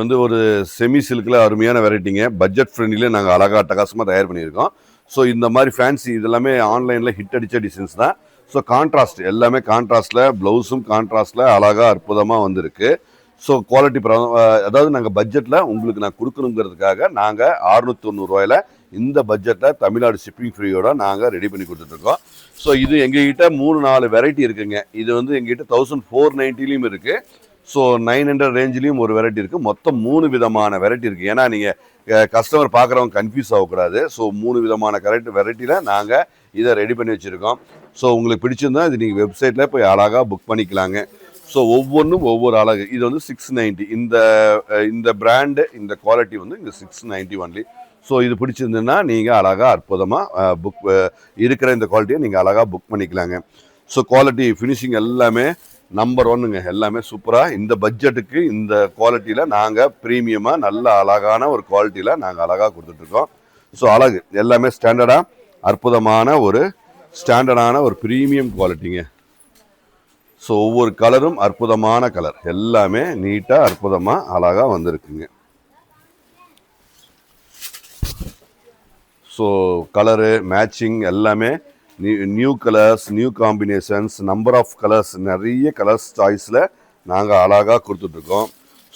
வந்து ஒரு செமி சில்கில் அருமையான வெரைட்டிங்க. பட்ஜெட் ஃப்ரெண்ட்லியில் நாங்கள் அழகாக அட்டகாசமாக தயார் பண்ணியிருக்கோம். ஸோ இந்த மாதிரி ஃபேன்சி இதெல்லாமே ஆன்லைனில் ஹிட் அடித்த டிசைன்ஸ் தான். ஸோ கான்ட்ராஸ்ட் எல்லாமே கான்ட்ராஸ்டில், ப்ளவுஸும் கான்ட்ராஸ்டில் அழகாக அற்புதமாக வந்திருக்கு. ஸோ குவாலிட்டி அதாவது நாங்கள் பட்ஜெட்டில் உங்களுக்கு நான் கொடுக்கணுங்கிறதுக்காக நாங்கள் 690 இந்த பட்ஜெட்டில் தமிழ்நாடு ஷிப்பிங் ஃப்ரீயோட நாங்கள் ரெடி பண்ணி கொடுத்துட்ருக்கோம். ஸோ இது எங்ககிட்ட 3-4 வெரைட்டி இருக்குங்க. இது வந்து எங்ககிட்ட 1490 இருக்குது. ஸோ 900 ரேஞ்சிலையும் ஒரு வெரைட்டி இருக்குது. மொத்தம் 3 விதமான வெரைட்டி இருக்குது. ஏன்னா நீங்கள் கஸ்டமர் பார்க்குறவங்க கன்ஃபியூஸ் ஆகக்கூடாது. ஸோ 3 விதமான வெரைட்டியில் நாங்கள் இதை ரெடி பண்ணி வச்சுருக்கோம். ஸோ உங்களுக்கு பிடிச்சிருந்தா இது நீங்கள் வெப்சைட்டில் போய் அழகாக புக் பண்ணிக்கலாங்க. ஸோ ஒவ்வொன்றும் ஒவ்வொரு அழகு. இது வந்து 690 இந்த பிராண்டு இந்த குவாலிட்டி வந்து இங்கே 690 ஒன்லி. ஸோ இது பிடிச்சிருந்துன்னா நீங்கள் அழகாக அற்புதமாக புக் இருக்கிற இந்த குவாலிட்டியை நீங்கள் அழகாக புக் பண்ணிக்கலாங்க. ஸோ குவாலிட்டி ஃபினிஷிங் எல்லாமே நம்பர் 1ங்க. எல்லாமே சூப்பராக இந்த பட்ஜெட்டுக்கு இந்த குவாலிட்டியில் நாங்கள் ப்ரீமியமாக நல்ல அழகான ஒரு குவாலிட்டியில் நாங்கள் அழகாக கொடுத்துட்ருக்கோம். ஸோ அழகு எல்லாமே ஸ்டாண்டர்டாக அற்புதமான ஒரு ஸ்டாண்டர்டான ஒரு ப்ரீமியம் குவாலிட்டிங்க. ஸோ ஒவ்வொரு கலரும் அற்புதமான கலர், எல்லாமே நீட்டாக அற்புதமாக அழகாக வந்திருக்குங்க. ஸோ கலரு மேட்சிங் எல்லாமே new colours, new combinations, number of colours, நிறைய கலர்ஸ் சாய்ஸில் நாங்கள் அழகாக கொடுத்துட்ருக்கோம்.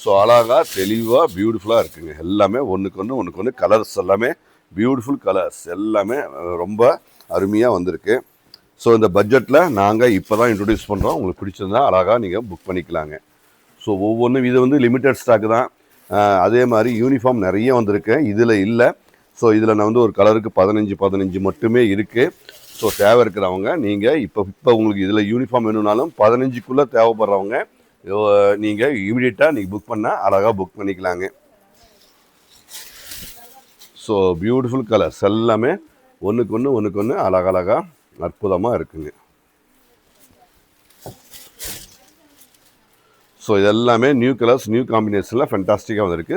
ஸோ அழகாக தெளிவாக பியூட்டிஃபுல்லாக இருக்குங்க. எல்லாமே ஒன்றுக்கு ஒன்று கலர்ஸ் எல்லாமே பியூட்டிஃபுல் கலர்ஸ், எல்லாமே ரொம்ப அருமையாக வந்திருக்கு. ஸோ இந்த பட்ஜெட்டில் நாங்கள் இப்போ தான் இன்ட்ரடியூஸ் பண்ணுறோம். உங்களுக்கு பிடிச்சிருந்தா அழகாக நீங்கள் புக் பண்ணிக்கலாங்க. ஸோ ஒவ்வொன்றும் இது வந்து லிமிட்டட் ஸ்டாக்கு தான். அதே மாதிரி யூனிஃபார்ம் நிறைய வந்திருக்கு, இதில் இல்லை. ஸோ இதில் நான் வந்து ஒரு கலருக்கு 15 மட்டுமே இருக்குது. ஸோ தேவை இருக்கிறவங்க நீங்கள் இப்போ உங்களுக்கு இதில் யூனிஃபார்ம் வேணும்னாலும் 15க்குள்ளே தேவைப்படுறவங்க நீங்கள் இமீடியட்டாக நீங்கள் புக் பண்ணால் அழகாக புக் பண்ணிக்கலாங்க. ஸோ பியூட்டிஃபுல் கலர்ஸ் எல்லாமே ஒன்றுக்கு ஒன்று அழகழகாக அற்புதமாக இருக்குங்க. ஸோ இது எல்லாமே நியூ கலர்ஸ், நியூ காம்பினேஷனில் ஃபென்டாஸ்டிக்காக வந்திருக்கு.